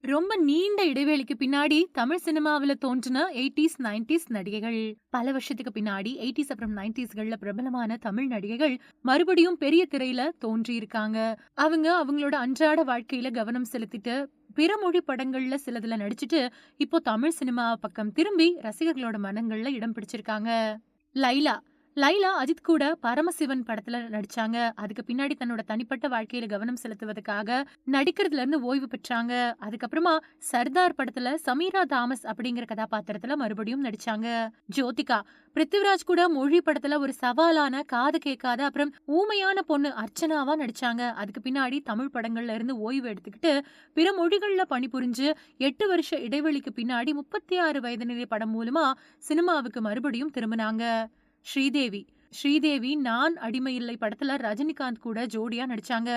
ரொம்ப நீண்ட இடைவேளைக்கு பின்னாடி தமிழ் சினிமாவுல தோன்றின 80s, 90s நடிகைகள். பல வருஷத்துக்கு பின்னாடி 80s அப்புறம் 90ஸ்கள்ல பிரபலமான தமிழ் நடிகைகள் மறுபடியும் பெரிய திரையில தோன்றியிருக்காங்க. அவங்க அவங்களோட அன்றாட வாழ்க்கையில கவனம் செலுத்திட்டு, பிற மொழி படங்கள்ல சிலதுல நடிச்சுட்டு, இப்போ தமிழ் சினிமா பக்கம் திரும்பி ரசிகர்களோட மனங்கள்ல இடம் பிடிச்சிருக்காங்க. லைலா லைலா அஜித் கூட பரமசிவன் படத்துல நடிச்சாங்க. அதுக்கு பின்னாடி தன்னோட தனிப்பட்ட வாழ்க்கையில கவனம் செலுத்துவதற்காக நடிக்கிறதுல இருந்து ஓய்வு பெற்றாங்க. அதுக்கப்புறமா சர்தார் படத்துல சமீரா தாமஸ் அப்படிங்கிற கதாபாத்திரத்துல மறுபடியும் நடிச்சாங்க. ஜோதிகா பிருத்திவிராஜ் கூட மொழி படத்துல ஒரு சவாலான காது கேட்காத அப்புறம் ஊமையான பொண்ணு அர்ச்சனாவா நடிச்சாங்க. அதுக்கு பின்னாடி தமிழ் படங்கள்ல இருந்து ஓய்வு எடுத்துக்கிட்டு பிற மொழிகள்ல பணிபுரிஞ்சு 8 வருஷ இடைவெளிக்கு பின்னாடி 36 வயது நிலை படம் மூலமா சினிமாவுக்கு மறுபடியும் திரும்பினாங்க. ஸ்ரீதேவி ஸ்ரீதேவி நான் அடிமை இல்லை படத்துல ரஜினிகாந்த் கூட ஜோடியா நடிச்சாங்க.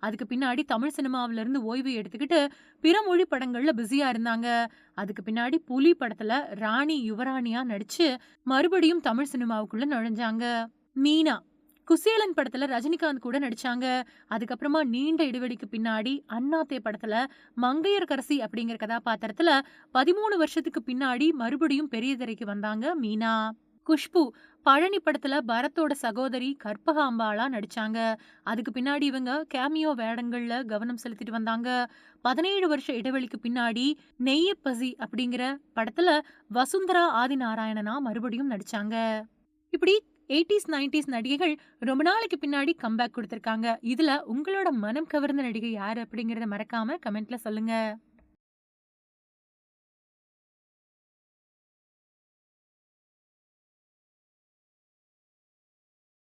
அதுக்கு பின்னாடி தமிழ் சினிமாவில இருந்து ஓய்வு எடுத்துக்கிட்டு பிற மொழி படங்கள்ல பிஸியா இருந்தாங்க. அதுக்கு பின்னாடி புலி படத்துல ராணி யுவராணியா நடிச்சு மறுபடியும் தமிழ் சினிமாவுக்குள்ள நுழைஞ்சாங்க. மீனா குசேலன் படத்துல ரஜினிகாந்த் கூட நடிச்சாங்க. அதுக்கப்புறமா நீண்ட இடைவெளிக்கு பின்னாடி அண்ணாத்தே படத்துல மங்கையர்கரசி அப்படிங்கிற கதாபாத்திரத்துல 13 வருஷத்துக்கு பின்னாடி மறுபடியும் பெரிய திரைக்கு வந்தாங்க மீனா. குஷ்பு பழனி படத்துல பரத்தோட சகோதரி கற்பகாம்பாளா நடிச்சாங்க. அதுக்கு பின்னாடி இவங்க கேமியோ வேடங்கள்ல கவனம் செலுத்திட்டு வந்தாங்க. 17 வருஷ இடைவெளிக்கு பின்னாடி நெய்யப்பசி அப்படிங்கிற படத்துல வசுந்தரா ஆதிநாராயணனா மறுபடியும் நடிச்சாங்க. இப்படி 80s 90s நடிகைகள் ரொம்ப நாளைக்கு பின்னாடி கம்பேக் கொடுத்திருக்காங்க. இதுல உங்களோட மனம் கவர்ந்த நடிகை யாரு அப்படிங்கறத மறக்காம கமெண்ட்ல சொல்லுங்க.